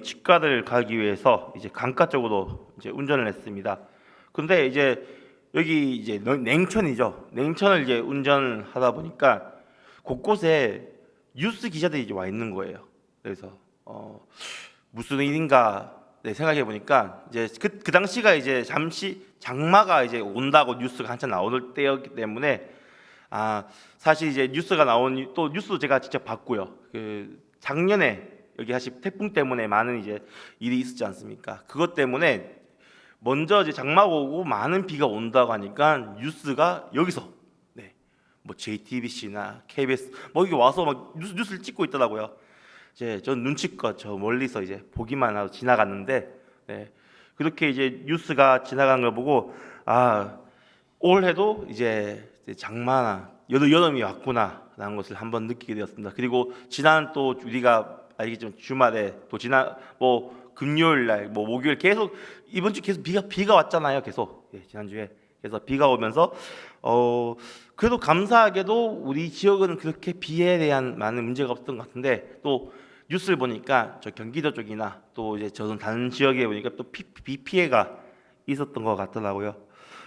치과를 가기 위해서 이제 강가 쪽으로 이제 운전을 했습니다. 근데 이제 여기 이제 냉천이죠. 냉천을 이제 운전을 하다 보니까 곳곳에 뉴스 기자들이 이제 와 있는 거예요. 그래서 무슨 일인가 생각해 보니까 이제 그 당시가 이제 잠시 장마가 이제 온다고 뉴스가 한참 나올 때였기 때문에 사실 이제 뉴스가 나온 또 뉴스도 제가 직접 봤고요. 그 작년에 여기 사실 태풍 때문에 많은 이제 일이 있었지 않습니까? 그것 때문에 먼저 이제 장마가 오고 많은 비가 온다고 하니까 뉴스가 여기서 뭐 JTBC나 KBS 뭐 여기 와서 막 뉴스를 찍고 있더라고요. 이제 전 눈치껏 저 멀리서 이제 보기만 하고 지나갔는데 그렇게 이제 뉴스가 지나간 걸 보고 올해도 이제 장마나 여름이 왔구나라는 것을 한번 느끼게 되었습니다. 그리고 지난 또 우리가 알겠지만 주말에 또 지난 뭐 금요일 날 뭐 목요일 계속 이번 주 계속 비가 왔잖아요. 계속 지난주에 그래서 비가 오면서 그래도 감사하게도 우리 지역은 그렇게 비에 대한 많은 문제가 없었던 것 같은데 또 뉴스를 보니까 저 경기도 쪽이나 또 이제 저는 다른 지역에 보니까 또 비 피해가 있었던 것 같더라고요.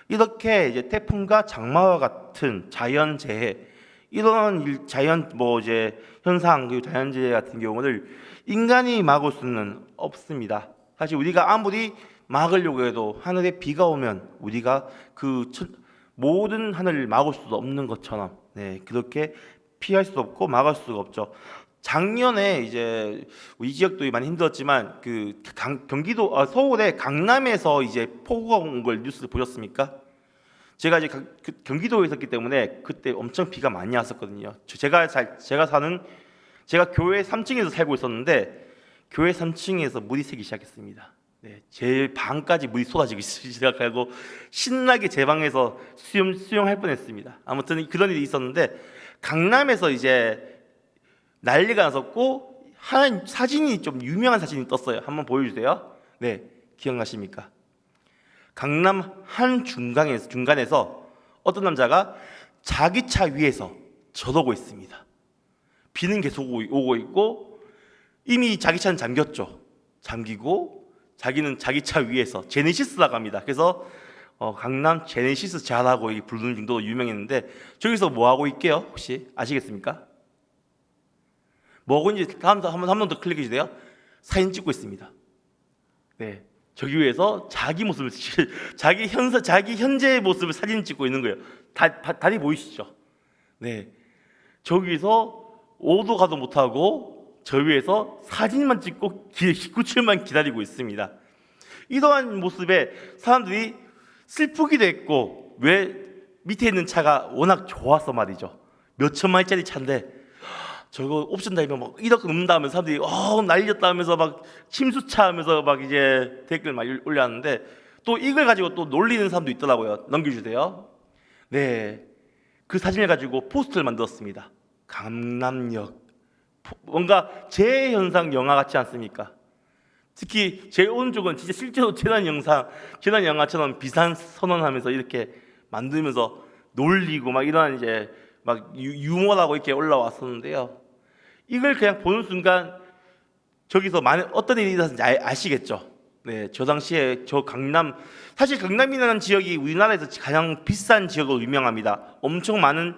이렇게 이제 태풍과 장마와 같은 자연 재해 이런 자연 뭐 이제 현상 그리고 자연 재해 같은 경우를 인간이 막을 수는 없습니다. 사실 우리가 아무리 막으려고 해도 하늘에 비가 오면 우리가 그 모든 하늘을 막을 수도 없는 것처럼 그렇게 피할 수 없고 막을 수가 없죠. 작년에 이제 이 지역도 많이 힘들었지만 그 경기도 서울의 강남에서 이제 폭우가 온 걸 뉴스 보셨습니까? 제가 이제 경기도에 있었기 때문에 그때 엄청 비가 많이 왔었거든요. 제가 교회 3층에서 살고 있었는데 교회 3층에서 물이 새기 시작했습니다. 제 방까지 물이 쏟아지기 시작하고 신나게 제 방에서 수영할 뻔했습니다. 아무튼 그런 일이 있었는데 강남에서 이제 난리가 났었고 한 사진이 좀 유명한 사진이 떴어요. 한번 보여주세요. 기억나십니까? 강남 한 중간에서 어떤 남자가 자기 차 위에서 저러고 있습니다. 비는 계속 오고 있고 이미 자기 차는 잠기고 자기는 자기 차 위에서 제네시스라고 합니다. 그래서 강남 제네시스 자라고 부르는 정도로 유명했는데 저기서 뭐 하고 있게요? 혹시 아시겠습니까? 뭐하고 있는지 한 번 더 클릭해 주세요. 사진 찍고 있습니다. 저기 위에서 자기 모습을 자기 현재의 모습을 사진 찍고 있는 거예요. 다리 보이시죠? 저기서 오도 가도 못하고 저 위에서 사진만 찍고 구출만 기다리고 있습니다. 이러한 모습에 사람들이 슬프기도 했고 왜 밑에 있는 차가 워낙 좋아서 말이죠. 몇 천만원짜리 차인데 저거 옵션 달면 막 1억 넘는다 하면서 사람들이 난리졌다 하면서 막 침수차 하면서 막 이제 댓글 많이 올렸는데 또 이걸 가지고 또 놀리는 사람도 있더라고요. 넘겨주세요. 그 사진을 가지고 포스터를 만들었습니다. 강남역 뭔가 재해현상 영화 같지 않습니까? 특히 제 오른쪽은 진짜 실제로 재난 영화처럼 비상 선언하면서 이렇게 만들면서 놀리고 막 이런 이제 막 유머라고 이렇게 올라왔었는데요. 이걸 그냥 보는 순간 저기서 어떤 일이 일어났는지 아시겠죠? 저 당시에 사실 강남이라는 지역이 우리나라에서 가장 비싼 지역으로 유명합니다. 엄청 많은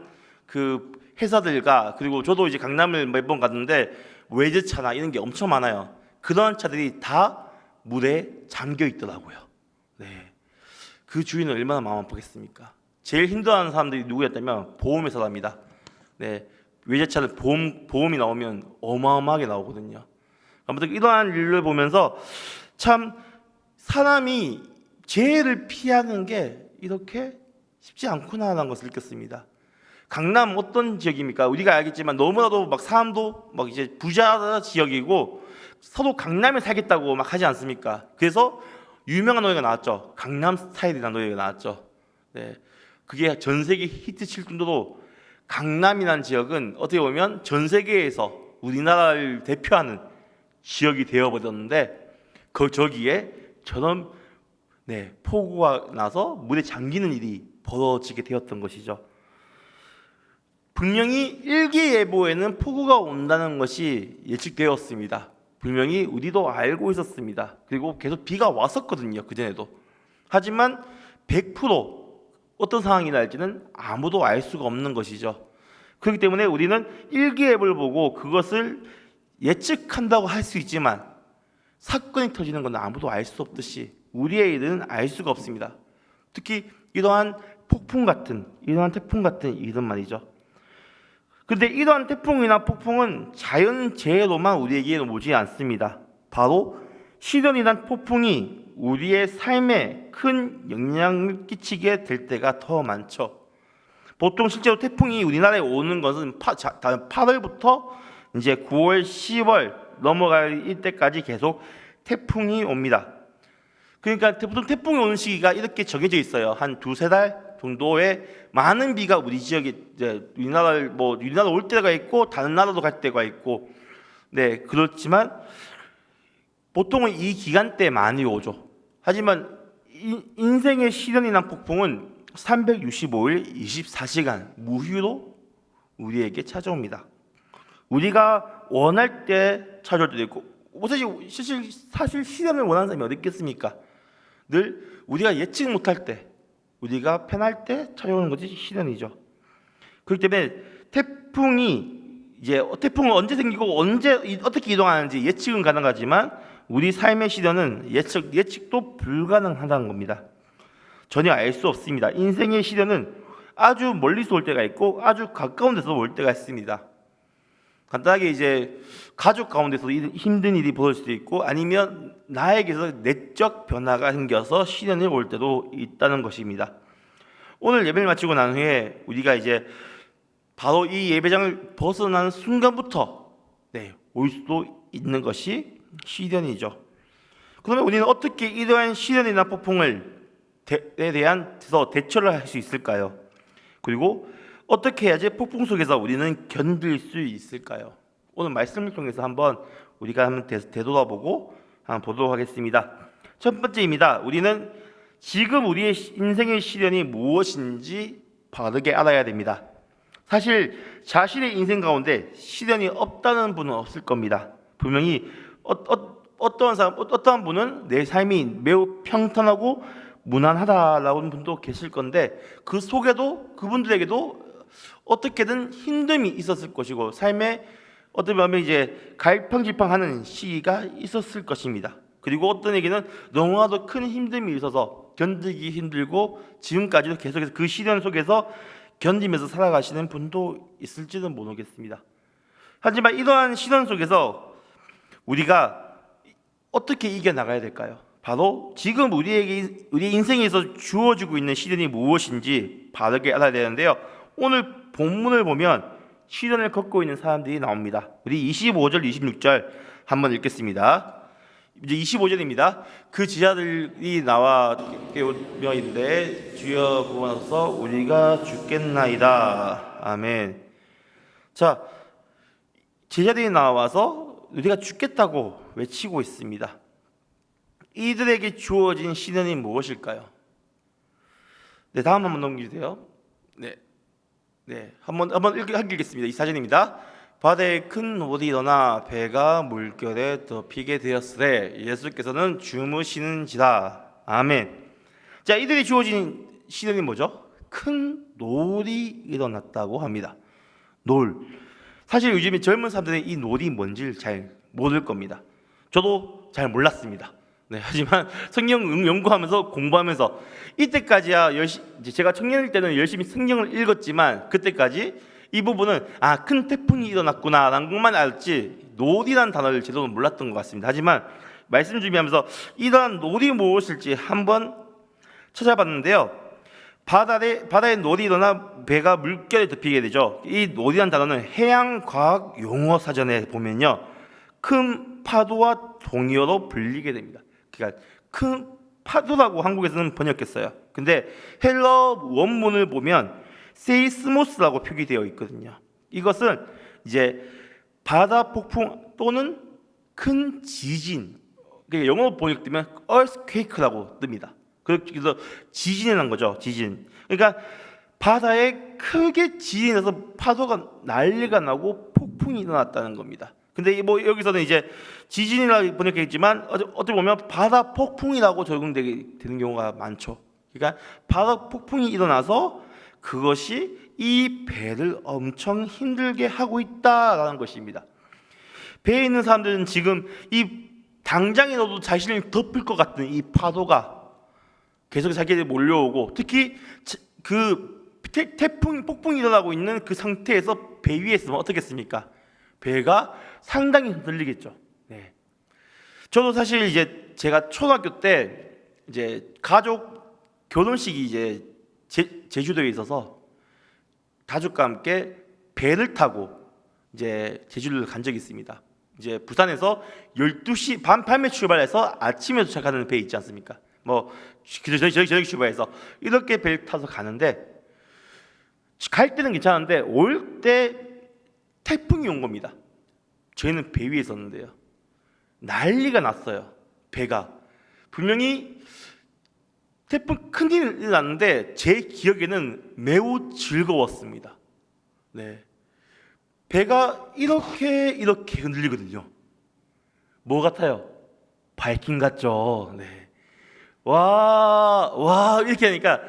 그 회사들과 그리고 저도 이제 강남을 몇 번 갔는데 외제차나 이런 게 엄청 많아요. 그런 차들이 다 물에 잠겨 있더라고요. 그 주인은 얼마나 마음 아프겠습니까? 제일 힘들어하는 사람들이 누구였다면 보험회사랍니다. 외제차는 보험이 나오면 어마어마하게 나오거든요. 아무튼 이러한 일을 보면서 참 사람이 재해를 피하는 게 이렇게 쉽지 않구나라는 것을 느꼈습니다. 강남 어떤 지역입니까? 우리가 알겠지만 너무나도 막 사람도 막 이제 부자 지역이고 서로 강남에 살겠다고 막 하지 않습니까? 그래서 유명한 노래가 나왔죠. 강남 스타일이라는 노래가 나왔죠. 그게 전 세계 히트 칠 정도로 강남이라는 지역은 어떻게 보면 전 세계에서 우리나라를 대표하는 지역이 되어버렸는데 저기에 저런 폭우가 나서 물에 잠기는 일이 벌어지게 되었던 것이죠. 분명히 일기예보에는 폭우가 온다는 것이 예측되었습니다. 분명히 우리도 알고 있었습니다. 그리고 계속 비가 왔었거든요. 그전에도. 하지만 100% 어떤 상황이 날지는 아무도 알 수가 없는 것이죠. 그렇기 때문에 우리는 일기예보를 보고 그것을 예측한다고 할 수 있지만 사건이 터지는 건 아무도 알 수 없듯이 우리의 일은 알 수가 없습니다. 특히 이러한 태풍 같은 일은 말이죠. 그런데 이러한 태풍이나 폭풍은 자연재해로만 우리에게 오지 않습니다. 바로 시련이란 폭풍이 우리의 삶에 큰 영향을 끼치게 될 때가 더 많죠. 보통 실제로 태풍이 우리나라에 오는 것은 8월부터 이제 9월, 10월 넘어갈 이때까지 계속 태풍이 옵니다. 그러니까 보통 태풍이 오는 시기가 이렇게 정해져 있어요. 한 두세 달 정도의 많은 비가 우리 지역에 우리나라 올 때가 있고 다른 나라도 갈 때가 있고, 네 그렇지만 보통은 이 기간 때 많이 오죠. 하지만 인생의 시련이나 폭풍은 365일 24시간 무휴로 우리에게 찾아옵니다. 우리가 원할 때 찾아올 때도 있고, 사실 시련을 원하는 사람이 어디 있겠습니까? 늘 우리가 예측 못할 때, 우리가 편할 때 찾아오는 것이 시련이죠. 그렇기 때문에 태풍은 언제 생기고 언제 어떻게 이동하는지 예측은 가능하지만 우리 삶의 시련은 예측도 불가능하다는 겁니다. 전혀 알 수 없습니다. 인생의 시련은 아주 멀리서 올 때가 있고 아주 가까운 데서 올 때가 있습니다. 간단하게 이제 가족 가운데서 힘든 일이 벌어질 수도 있고, 아니면 나에게서 내적 변화가 생겨서 시련이 올 때도 있다는 것입니다. 오늘 예배를 마치고 난 후에 우리가 이제 바로 이 예배장을 벗어나는 순간부터 올 수도 있는 것이 시련이죠. 그러면 우리는 어떻게 이러한 시련이나 폭풍에 대해서 대처를 할 수 있을까요? 그리고 어떻게 해야지 폭풍 속에서 우리는 견딜 수 있을까요? 오늘 말씀을 통해서 우리가 한번 되돌아보고 한번 보도록 하겠습니다. 첫 번째입니다. 우리는 지금 우리의 인생의 시련이 무엇인지 바르게 알아야 됩니다. 사실 자신의 인생 가운데 시련이 없다는 분은 없을 겁니다. 분명히 어떠한 분은 내 삶이 매우 평탄하고 무난하다라고 하는 분도 계실 건데, 그 속에도 그분들에게도 어떻게든 힘듦이 있었을 것이고, 삶에 어떤 면에 이제 갈팡질팡하는 시기가 있었을 것입니다. 그리고 어떤 에게는 너무나도 큰 힘듦이 있어서 견디기 힘들고 지금까지도 계속해서 그 시련 속에서 견디면서 살아가시는 분도 있을지는 모르겠습니다. 하지만 이러한 시련 속에서 우리가 어떻게 이겨나가야 될까요? 바로 지금 우리 인생에서 주어지고 있는 시련이 무엇인지 바르게 알아야 되는데요. 오늘 본문을 보면 시련을 겪고 있는 사람들이 나옵니다. 우리 25절, 26절 한번 읽겠습니다. 이제 25절입니다. 그 제자들이 나와 깨우며 이르되 주여 구원하소서 우리가 죽겠나이다. 아멘. 자, 제자들이 나와서 우리가 죽겠다고 외치고 있습니다. 이들에게 주어진 시련이 무엇일까요? 다음 한번 넘기세요. 한번 읽겠습니다. 이 사진입니다. 바다에 큰 노을이 일어나 배가 물결에 덮이게 되었으되 예수께서는 주무시는지라. 아멘. 자, 이들이 주어진 시련이 뭐죠? 큰 노을이 일어났다고 합니다. 노을. 사실 요즘에 젊은 사람들은 이 노을이 뭔지를 잘 모를 겁니다. 저도 잘 몰랐습니다. 하지만 성경 연구하면서 공부하면서 이때까지야 제가 청년일 때는 열심히 성경을 읽었지만 그때까지 이 부분은 큰 태풍이 일어났구나 라는 것만 알았지 노을이라는 단어를 제대로 몰랐던 것 같습니다. 하지만 말씀 준비하면서 이러한 노을이 무엇일지 한번 찾아봤는데요. 바다에 노을이 일어나 배가 물결에 덮이게 되죠. 이 노을이라는 단어는 해양과학 용어 사전에 보면요, 큰 파도와 동요로 불리게 됩니다. 그러니까 큰 파도라고 한국에서는 번역했어요. 근데 헬러 원문을 보면 세이스모스라고 표기되어 있거든요. 이것은 이제 바다 폭풍 또는 큰 지진, 그러니까 영어로 번역되면 earthquake라고 뜹니다. 그래서 지진이 난 거죠. 지진. 그러니까 바다에 크게 지진이 나서 파도가 난리가 나고 폭풍이 일어났다는 겁니다. 근데 뭐 여기서는 이제 지진이라 번역했지만 어떻게 보면 바다 폭풍이라고 적용되게 되는 경우가 많죠. 그러니까 바다 폭풍이 일어나서 그것이 이 배를 엄청 힘들게 하고 있다라는 것입니다. 배에 있는 사람들은 지금 이 당장이라도 자신을 덮을 것 같은 이 파도가 계속 자기에게 몰려오고, 특히 그 태풍 폭풍이 일어나고 있는 그 상태에서 배 위에 있으면 어떻겠습니까? 배가 상당히 흔들리겠죠. 네. 저도 사실 이제 제가 초등학교 때 이제 가족 결혼식이 이제 제주도에 있어서 가족과 함께 배를 타고 이제 제주도를 간 적이 있습니다. 이제 부산에서 12시 밤에 출발해서 아침에 도착하는 배 있지 않습니까? 뭐 저녁 출발해서 이렇게 배를 타서 가는데, 갈 때는 괜찮은데 올 때 태풍이 온 겁니다. 저희는 배 위에 있었는데요, 난리가 났어요. 배가 분명히 태풍 큰 일이 났는데 제 기억에는 매우 즐거웠습니다. 네, 배가 이렇게 흔들리거든요. 뭐 같아요? 바이킹 같죠. 네. 와 이렇게 하니까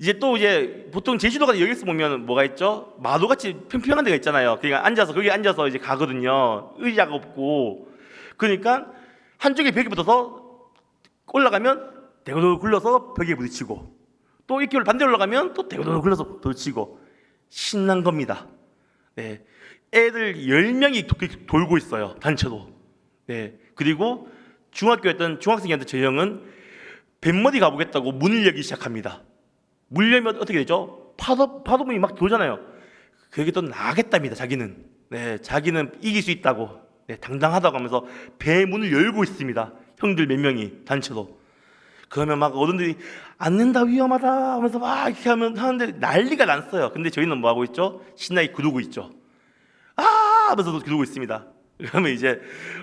이제 또 이제 보통 제주도가 여기서 보면 뭐가 있죠? 마도같이 평평한 데가 있잖아요. 그러니까 거기 앉아서 이제 가거든요. 의자가 없고. 그러니까 한쪽에 벽에 붙어서 올라가면 대고도 굴러서 벽에 부딪히고, 또 이렇게 반대로 올라가면 또 대고도 굴러서 부딪히고, 신난 겁니다. 네. 애들 10명이 돌고 있어요, 단체로. 네. 그리고 중학교였던 중학생이었던 저 형은 뱃머리 가보겠다고 문을 열기 시작합니다. 물 열면 어떻게 되죠? 파도문이 막 돌잖아요. 그게 또 나겠답니다, 자기는. 네, 자기는 이길 수 있다고, 네, 당당하다고 하면서 배 문을 열고 있습니다. 형들 몇 명이 단체로. 그러면 막 어른들이 안 된다, 위험하다 하면서 막 이렇게 하는데 난리가 났어요. 근데 저희는 뭐 하고 있죠? 신나게 그러고 있죠. 하면서도 기도하고 있습니다. 그러면 이제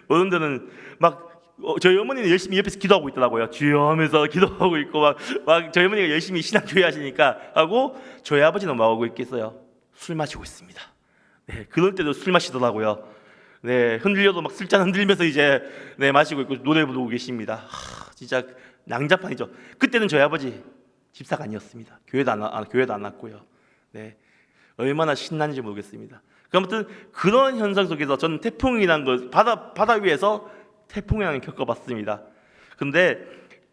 어른들은 막 저희 어머니는 열심히 옆에서 기도하고 있더라고요. 주여 하면서 기도하고 있고, 막 저희 어머니가 열심히 신앙교회 하시니까 하고, 저희 아버지는 뭐 하고 있겠어요? 술 마시고 있습니다. 네, 그럴 때도 술 마시더라고요. 네, 흔들려도 막 술잔 흔들면서 이제 네, 마시고 있고 노래 부르고 계십니다. 진짜 낭자판이죠. 그때는 저희 아버지 집사가 아니었습니다. 교회도 안 왔고요. 네, 얼마나 신났는지 모르겠습니다. 아무튼 그런 현상 속에서 저는 태풍이란 것, 바다 위에서 태풍이라는 걸 겪어봤습니다. 근데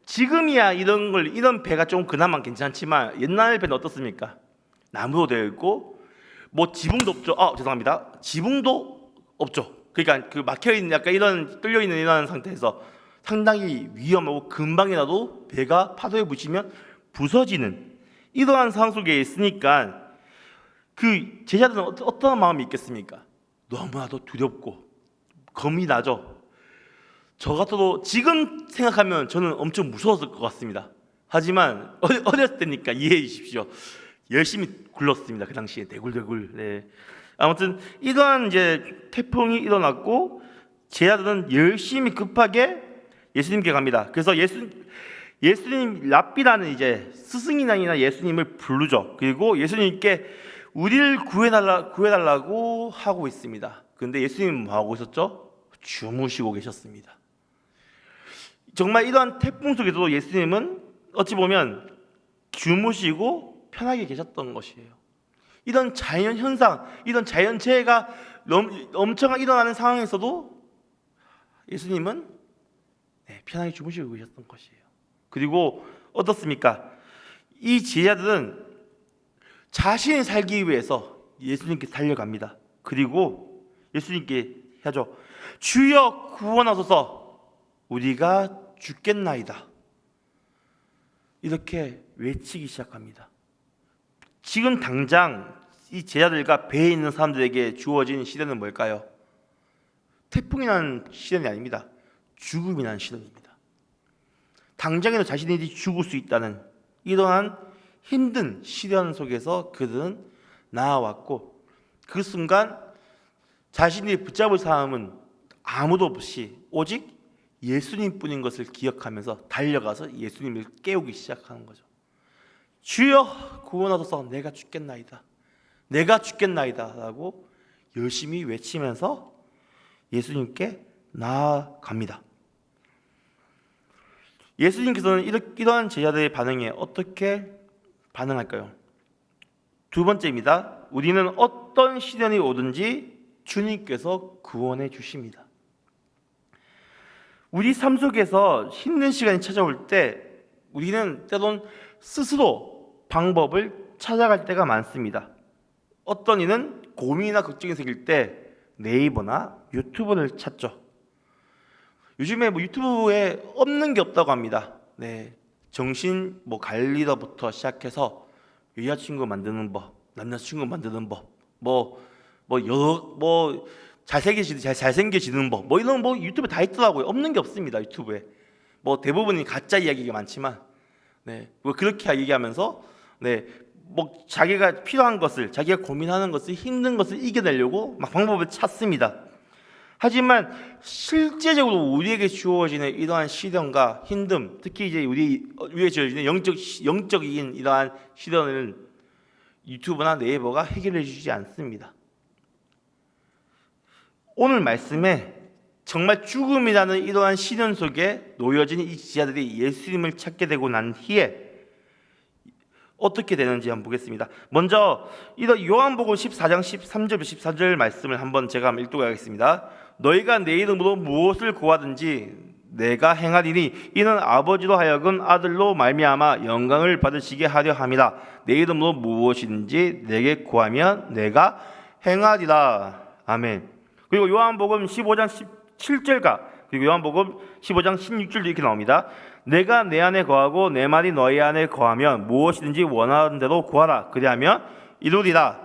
지금이야 이런 배가 좀 그나마 괜찮지만, 옛날 배는 어떻습니까? 나무로 되어 있고 뭐 지붕도 없죠. 죄송합니다. 지붕도 없죠. 그러니까 그 막혀있는, 약간 이런 뚫려있는 이런 상태에서 상당히 위험하고 금방이라도 배가 파도에 부딪히면 부서지는 이러한 상황 속에 있으니까 그 제자들은 어떤 마음이 있겠습니까? 너무나도 두렵고 겁이 나죠. 저 같아도 지금 생각하면 저는 엄청 무서웠을 것 같습니다. 하지만 어렸을 때니까 이해해 주십시오. 열심히 굴렀습니다. 그 당시에 대굴대굴. 네. 아무튼 이러한 이제 태풍이 일어났고, 제자들은 열심히 급하게 예수님께 갑니다. 그래서 예수님 랍비라는 이제 스승이나 예수님을 부르죠. 그리고 예수님께 우리를 구해달라고 하고 있습니다. 그런데 예수님은 뭐 하고 있었죠? 주무시고 계셨습니다. 정말 이러한 태풍 속에서도 예수님은 어찌 보면 주무시고 편하게 계셨던 것이에요. 이런 자연 현상, 이런 자연재해가 엄청 일어나는 상황에서도 예수님은 편하게 주무시고 계셨던 것이에요. 그리고 어떻습니까? 이 제자들은 자신이 살기 위해서 예수님께 달려갑니다. 그리고 예수님께 하죠. 주여 구원하소서, 우리가 죽겠나이다. 이렇게 외치기 시작합니다. 지금 당장 이 제자들과 배에 있는 사람들에게 주어진 시련은 뭘까요? 태풍이 난 시련이 아닙니다. 죽음이 난 시련입니다. 당장에도 자신이 죽을 수 있다는 이러한 힘든 시련 속에서 그들은 나아왔고, 그 순간 자신이 붙잡을 사람은 아무도 없이 오직 예수님뿐인 것을 기억하면서 달려가서 예수님을 깨우기 시작하는 거죠. 주여 구원하소서, 내가 죽겠나이다, 내가 죽겠나이다 라고 열심히 외치면서 예수님께 나아갑니다. 예수님께서는 이러한 제자들의 반응에 어떻게 반응할까요? 두 번째입니다. 우리는 어떤 시련이 오든지 주님께서 구원해 주십니다. 우리 삶 속에서 힘든 시간이 찾아올 때 우리는 때론 스스로 방법을 찾아갈 때가 많습니다. 어떤 이는 고민이나 걱정이 생길 때 네이버나 유튜브를 찾죠. 요즘에 유튜브에 없는 게 없다고 합니다. 정신 관리서부터 시작해서 여자친구 만드는 법, 남자친구 만드는 법, 잘생겨지는 법, 이런 유튜브에 다 있더라고요. 없는 게 없습니다. 유튜브에 대부분이 가짜 이야기가 많지만, 그렇게 얘기하면서 자기가 필요한 것을, 자기가 고민하는 것을, 힘든 것을 이겨내려고 막 방법을 찾습니다. 하지만 실제적으로 우리에게 주어지는 이러한 시련과 힘듦, 특히 이제 우리에게 주어지는 영적인 이러한 시련을 유튜브나 네이버가 해결해 주지 않습니다. 오늘 말씀에 정말 죽음이라는 이러한 시련 속에 놓여진 이 제자들이 예수님을 찾게 되고 난 후에 어떻게 되는지 한번 보겠습니다. 먼저 요한복음 14장 13절 14절 말씀을 한번 제가 읽도록 하겠습니다. 너희가 내 이름으로 무엇을 구하든지 내가 행하리니 이는 아버지로 하여금 아들로 말미암아 영광을 받으시게 하려 함이라. 내 이름으로 무엇이든지 내게 구하면 내가 행하리라. 아멘. 그리고 요한복음 15장 17절과 그리고 요한복음 15장 16절도 이렇게 나옵니다. 내가 내 안에 거하고 내 말이 너희 안에 거하면 무엇이든지 원하는 대로 구하라. 그리하면 이루리라.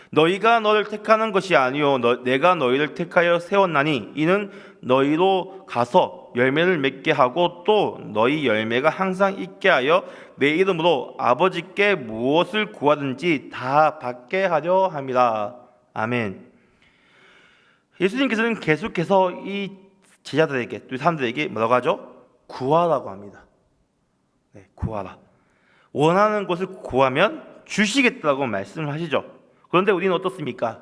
너희가 너를 택하는 것이 아니요 내가 너희를 택하여 세웠나니 이는 너희로 가서 열매를 맺게 하고 또 너희 열매가 항상 있게 하여 내 이름으로 아버지께 무엇을 구하든지 다 받게 하려 함이라. 아멘. 예수님께서는 계속해서 이 제자들에게, 또 사람들에게 뭐라고 하죠? 구하라고 합니다. 구하라. 원하는 것을 구하면 주시겠다고 말씀을 하시죠. 그런데 우리는 어떻습니까?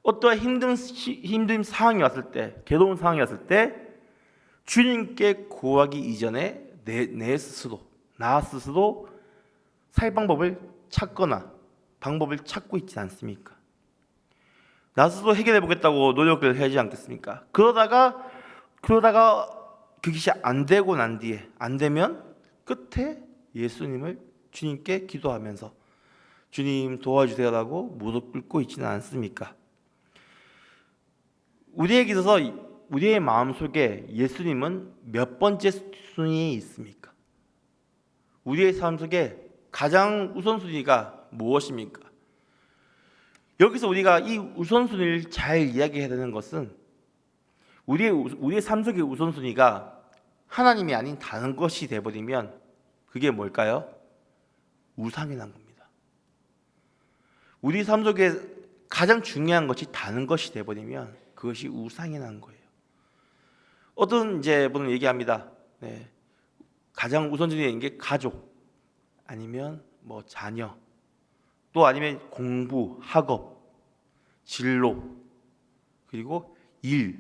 어떠한 힘든 상황이 왔을 때, 괴로운 상황이 왔을 때 주님께 구하기 이전에 나 스스로 살 방법을 찾거나 방법을 찾고 있지 않습니까? 나 스스로 해결해 보겠다고 노력을 하지 않겠습니까? 그러다가 그것이 안 되고 난 뒤에, 안 되면 끝에 주님께 기도하면서 주님 도와주세요라고 무릎 꿇고 있지는 않습니까? 우리에게 있어서 우리의 마음속에 예수님은 몇 번째 순위에 있습니까? 우리의 삶 속에 가장 우선순위가 무엇입니까? 여기서 우리가 이 우선순위를 잘 이야기해야 되는 것은 우리의 삶 속의 우선순위가 하나님이 아닌 다른 것이 되어버리면 그게 뭘까요? 우상이 난 겁니다. 우리 삶 속에 가장 중요한 것이 다른 것이 되어버리면 그것이 우상이 난 거예요. 어떤 분은 얘기합니다. 가장 우선순위에 있는 게 가족, 아니면 자녀, 또 아니면 공부, 학업, 진로, 그리고 일,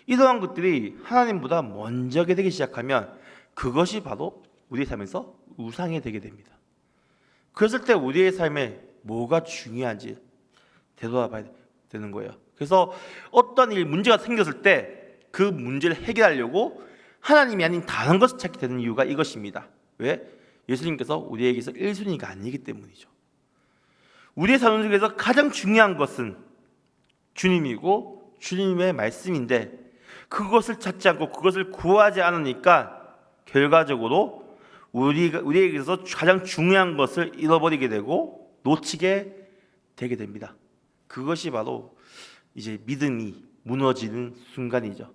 이러한 것들이 하나님보다 먼저 되기 시작하면 그것이 바로 우리의 삶에서 우상이 되게 됩니다. 그랬을 때 우리의 삶에 뭐가 중요한지 되돌아봐야 되는 거예요. 그래서 어떤 문제가 생겼을 때 그 문제를 해결하려고 하나님이 아닌 다른 것을 찾게 되는 이유가 이것입니다. 왜? 예수님께서 우리에게서 1순위가 아니기 때문이죠. 우리의 삶 속에서 가장 중요한 것은 주님이고 주님의 말씀인데 그것을 찾지 않고 그것을 구하지 않으니까 결과적으로 우리에게서 가장 중요한 것을 잃어버리게 되고 놓치게 되게 됩니다. 그것이 바로 이제 믿음이 무너지는 순간이죠.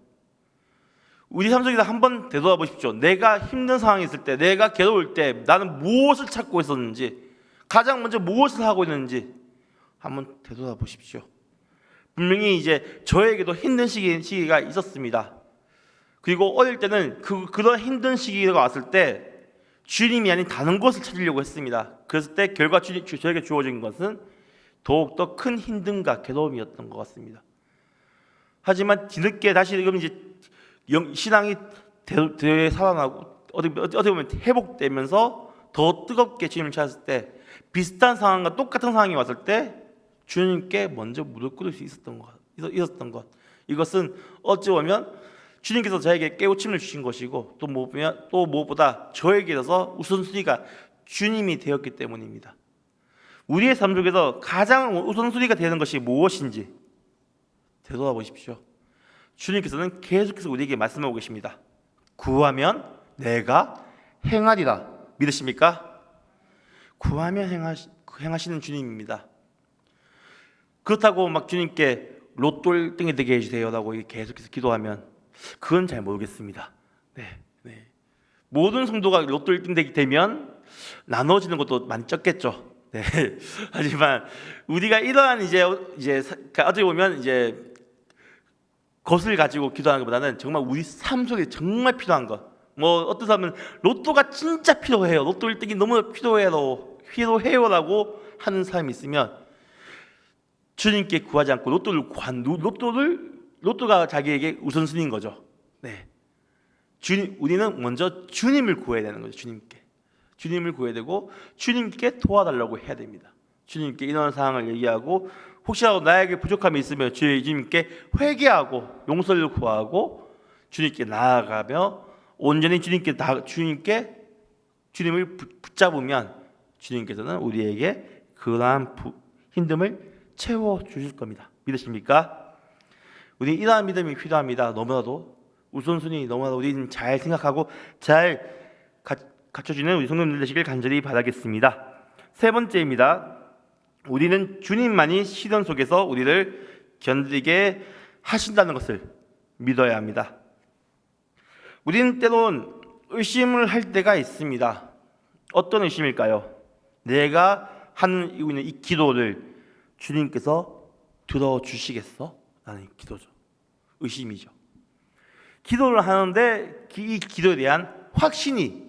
우리 삶 속에서 한번 되돌아보십시오. 내가 힘든 상황이 있을 때, 내가 괴로울 때 나는 무엇을 찾고 있었는지, 가장 먼저 무엇을 하고 있는지 한번 되돌아보십시오. 분명히 이제 저에게도 힘든 시기가 있었습니다. 그리고 어릴 때는 그런 힘든 시기가 왔을 때 주님이 아닌 다른 것을 찾으려고 했습니다. 그랬을 때 결과 저에게 주어진 것은 더욱더 큰 힘듦과 괴로움이었던 것 같습니다. 하지만 뒤늦게 다시 그럼 이제 신앙이 되살아나고 어떻게 보면 회복되면서 더 뜨겁게 주님을 찾았을 때 비슷한 상황과 똑같은 상황이 왔을 때 주님께 먼저 무릎 꿇을 수 있었던 것. 이것은 어찌 보면 주님께서 저에게 깨우침을 주신 것이고 또 무엇보다 저에게 있어서 우선순위가 주님이 되었기 때문입니다. 우리의 삶 속에서 가장 우선순위가 되는 것이 무엇인지 되돌아보십시오. 주님께서는 계속해서 우리에게 말씀하고 계십니다. 구하면 내가 행하리라. 믿으십니까? 구하면 행하시는 주님입니다. 그렇다고 막 주님께 로또 1등이 되게 해주세요라고 계속해서 기도하면 그건 잘 모르겠습니다. 모든 성도가 로또 1등 되면 나눠지는 것도 많이 적겠죠. 하지만 우리가 이러한 이제 어떻게 보면 이제 것을 가지고 기도하는 것보다는 정말 우리 삶 속에 정말 필요한 것. 뭐 어떤 사람은 로또가 진짜 필요해요. 로또 1등이 너무 필요해요라고 하는 사람이 있으면 주님께 구하지 않고 로또가 자기에게 우선순위인 거죠. 우리는 먼저 주님을 구해야 되는 거죠. 주님을 구해야 되고 주님께 도와달라고 해야 됩니다. 주님께 이런 상황을 얘기하고 혹시라도 나에게 부족함이 있으면 주님께 회개하고 용서를 구하고 주님께 나아가며 온전히 주님을 붙잡으면 주님께서는 우리에게 그러한 힘듦을 채워주실 겁니다. 믿으십니까? 우리 이러한 믿음이 필요합니다. 너무나도 우선순위 너무나도 우리는 잘 생각하고 잘 갖춰주는 우리 성도님들 되시길 간절히 바라겠습니다. 세 번째입니다. 우리는 주님만이 시련 속에서 우리를 견디게 하신다는 것을 믿어야 합니다. 우리는 때론 의심을 할 때가 있습니다. 어떤 의심일까요? 내가 하는 이 기도를 주님께서 들어주시겠어? 라는 기도죠. 의심이죠. 기도를 하는데 이 기도에 대한 확신이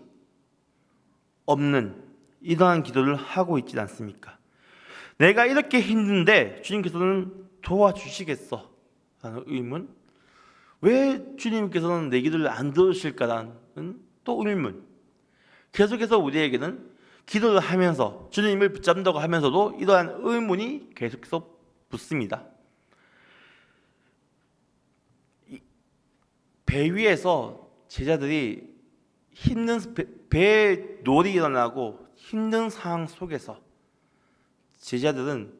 없는 이러한 기도를 하고 있지 않습니까? 내가 이렇게 힘든데 주님께서는 도와주시겠어? 라는 의문. 왜 주님께서는 내 기도를 안 들으실까라는 또 의문. 계속해서 우리에게는 기도를 하면서 주님을 붙잡는다고 하면서도 이러한 의문이 계속해서 붙습니다. 배 위에서 제자들이 힘든 배에 놀이 일어나고 힘든 상황 속에서 제자들은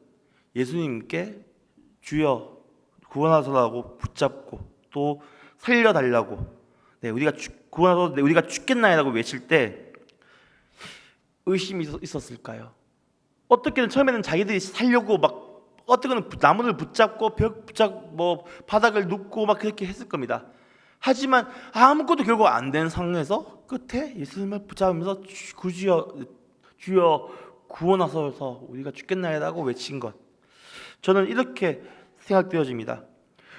예수님께 주여 구원하소서라고 붙잡고 또 살려달라고 우리가 구원하소서 우리가 죽겠나이라고 외칠 때 의심이 있었을까요? 어떻게든 처음에는 자기들이 살려고 막 어떻게든 나무를 붙잡고 벽 붙잡고 바닥을 눕고 막 그렇게 했을 겁니다. 하지만 아무것도 결국 안 된 상황에서 끝에 예수님을 붙잡으면서 주여 구원하소서 우리가 죽겠나이라고 외친 것. 저는 이렇게 생각되어집니다.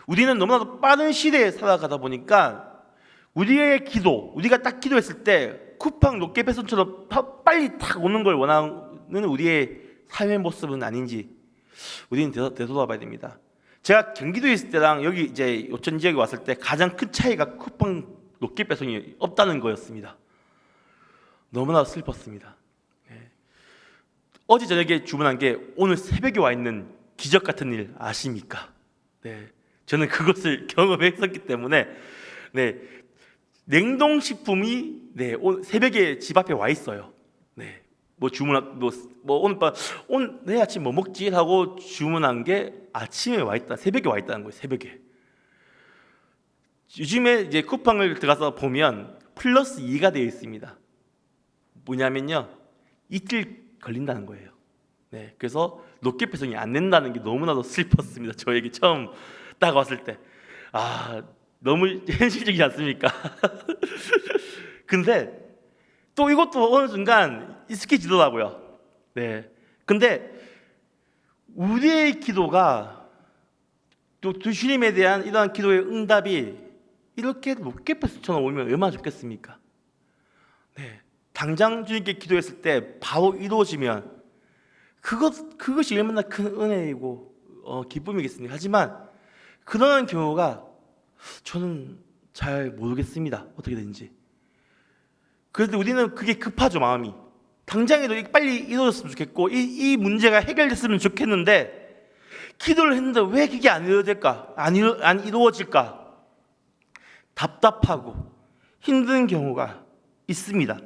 우리는 너무나도 빠른 시대에 살아가다 보니까 우리의 기도, 우리가 딱 기도했을 때 쿠팡 롯데배송처럼 빨리 탁 오는 걸 원하는 우리의 삶의 모습은 아닌지 우리는 되돌아봐야 됩니다. 제가 경기도에 있을 때랑 여기 이제 요천 지역에 왔을 때 가장 큰 차이가 쿠팡 롯데배송이 없다는 거였습니다. 너무나 슬펐습니다. 어제 저녁에 주문한 게 오늘 새벽에 와 있는 기적 같은 일 아십니까? 저는 그것을 경험했었기 때문에 냉동식품이 오늘 새벽에 집 앞에 와 있어요. 오늘 내일 아침 뭐 먹지? 하고 주문한 게 아침에 와 있다, 새벽에 와 있다는 거예요. 새벽에. 요즘에 이제 쿠팡을 들어가서 보면 플러스 2가 되어 있습니다. 뭐냐면요, 이틀 걸린다는 거예요. 그래서 롯데 배송이 안 된다는 게 너무나도 슬펐습니다. 저에게 처음 딱 왔을 때 너무 현실적이지 않습니까? 근데 또 이것도 어느 순간 익숙해지더라고요. 근데 우리의 기도가 또 주님에 대한 이러한 기도의 응답이 이렇게 롯데배송처럼 오면 얼마나 좋겠습니까? 당장 주님께 기도했을 때 바로 이루어지면 그것이 얼마나 큰 은혜이고 기쁨이겠습니까? 하지만 그런 경우가 저는 잘 모르겠습니다. 어떻게 되는지. 그런데 우리는 그게 급하죠, 마음이. 당장에도 빨리 이루어졌으면 좋겠고 이 문제가 해결됐으면 좋겠는데 기도를 했는데 왜 그게 안 이루어질까? 안 이루어질까? 답답하고 힘든 경우가 있습니다.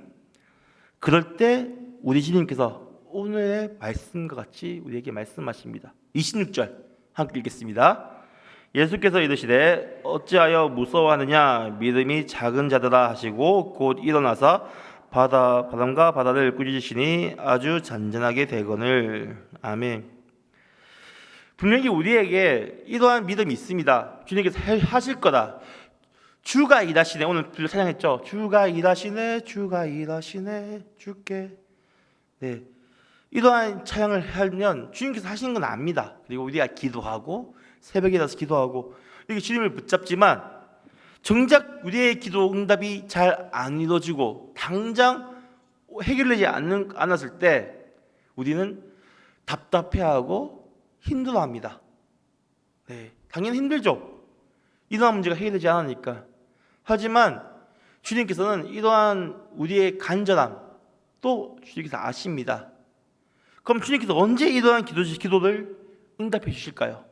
그럴 때 우리 주님께서 오늘의 말씀과 같이 우리에게 말씀하십니다. 26절 함께 읽겠습니다. 예수께서 이르시되 어찌하여 무서워하느냐 믿음이 작은 자들아 하시고 곧 일어나서 바람과 바다를 꾸짖으시니 아주 잔잔하게 되거늘. 아멘. 분명히 우리에게 이러한 믿음이 있습니다. 주님께서 하실 거다. 주가 일하시네. 오늘 찬양했죠. 주가 일하시네, 주가 일하시네, 주께. 네, 이러한 찬양을 하면 주님께서 하시는 건 압니다. 그리고 우리가 기도하고 새벽에 일어나서 기도하고 이렇게 주님을 붙잡지만 정작 우리의 기도 응답이 잘 안 이루어지고 당장 해결되지 않았을 때 우리는 답답해하고 힘들어합니다. 네, 당연히 힘들죠. 이러한 문제가 해결되지 않으니까. 하지만 주님께서는 이러한 우리의 간절함 또 주님께서 아십니다. 그럼 주님께서 언제 이러한 기도를 응답해 주실까요?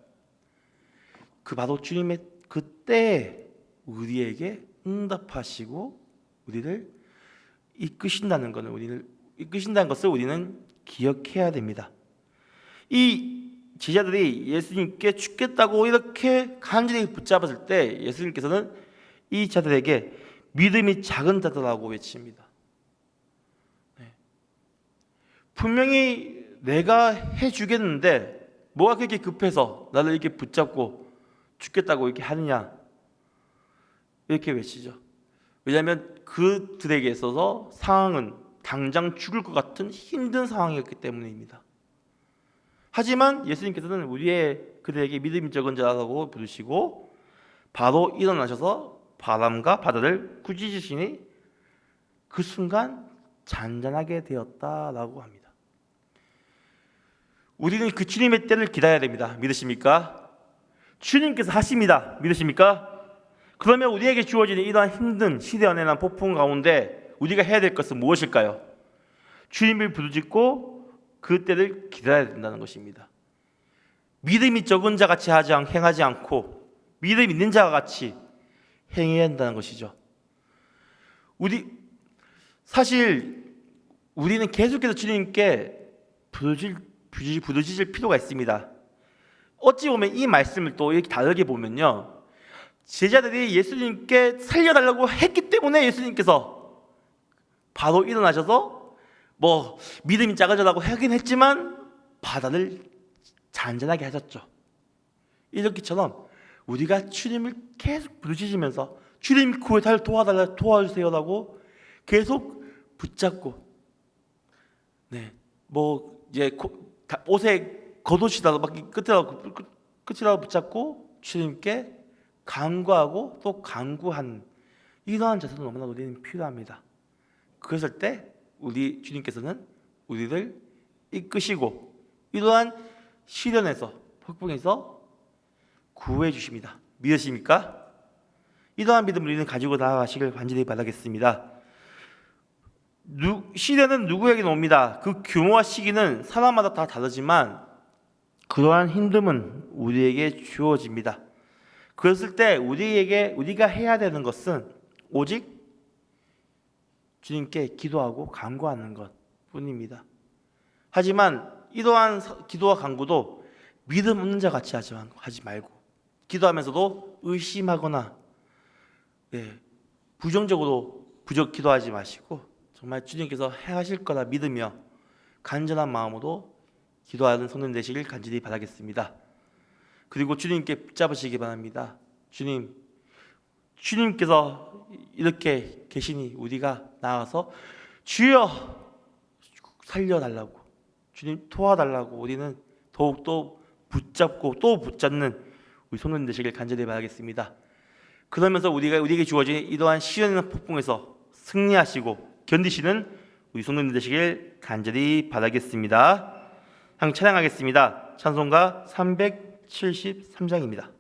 그 바로 주님의 그때 우리에게 응답하시고 우리를 이끄신다는 것을 우리는 기억해야 됩니다. 이 제자들이 예수님께 죽겠다고 이렇게 간절히 붙잡았을 때 예수님께서는 이 자들에게 믿음이 작은 자들라고 외칩니다. 네. 분명히 내가 해주겠는데 뭐가 그렇게 급해서 나를 이렇게 붙잡고 죽겠다고 이렇게 하느냐 이렇게 외치죠. 왜냐하면 그들에게 있어서 상황은 당장 죽을 것 같은 힘든 상황이었기 때문입니다. 하지만 예수님께서는 그들에게 믿음이 적은 자라고 부르시고 바로 일어나셔서 바람과 바다를 꾸짖으시니 그 순간 잔잔하게 되었다라고 합니다. 우리는 그 주님의 때를 기다려야 됩니다. 믿으십니까? 주님께서 하십니다. 믿으십니까? 그러면 우리에게 주어지는 이러한 힘든 시대연의 난 폭풍 가운데 우리가 해야 될 것은 무엇일까요? 주님을 부르짖고 그 때를 기다려야 된다는 것입니다. 믿음이 적은 자 같이 행하지 않고 믿음 있는 자와 같이 행해야 한다는 것이죠. 사실 우리는 계속해서 주님께 부르짖을 필요가 있습니다. 어찌 보면 이 말씀을 또 이렇게 다르게 보면요, 제자들이 예수님께 살려달라고 했기 때문에 예수님께서 바로 일어나셔서 믿음이 작아져라고 하긴 했지만 바다를 잔잔하게 하셨죠. 이렇게처럼 우리가 주님을 계속 부르짖으면서 주님 도와주세요라고 계속 붙잡고 이제 옷에 겉옷이라도 끝이라도 붙잡고 주님께 간구하고 또 간구하는 이러한 자세도 너무나 우리는 필요합니다. 그랬을 때 우리 주님께서는 우리를 이끄시고 이러한 시련에서 폭풍에서 구해 주십니다. 믿으십니까? 이러한 믿음을 우리는 가지고 나아가시길 간절히 바라겠습니다. 시련은 누구에게나 옵니다. 그 규모와 시기는 사람마다 다 다르지만 그러한 힘듦은 우리에게 주어집니다. 그랬을 때 우리가 해야 되는 것은 오직 주님께 기도하고 간구하는 것 뿐입니다. 하지만 이러한 기도와 간구도 믿음 없는 자 같이 하지 말고 기도하면서도 의심하거나 부정적으로 기도하지 마시고 정말 주님께서 행하실 거라 믿으며 간절한 마음으로 기도하는 성도님 되시길 간절히 바라겠습니다. 그리고 주님께 붙잡으시기 바랍니다. 주님께서 이렇게 계시니 우리가 나아가서 주여 살려달라고, 주님 도와달라고 우리는 더욱더 붙잡고 또 붙잡는 우리 성도님 되시길 간절히 바라겠습니다. 그러면서 우리에게 주어진 이러한 시련의 폭풍에서 승리하시고 견디시는 우리 성도님 되시길 간절히 바라겠습니다. 함께 찬양하겠습니다. 찬송가 373장입니다.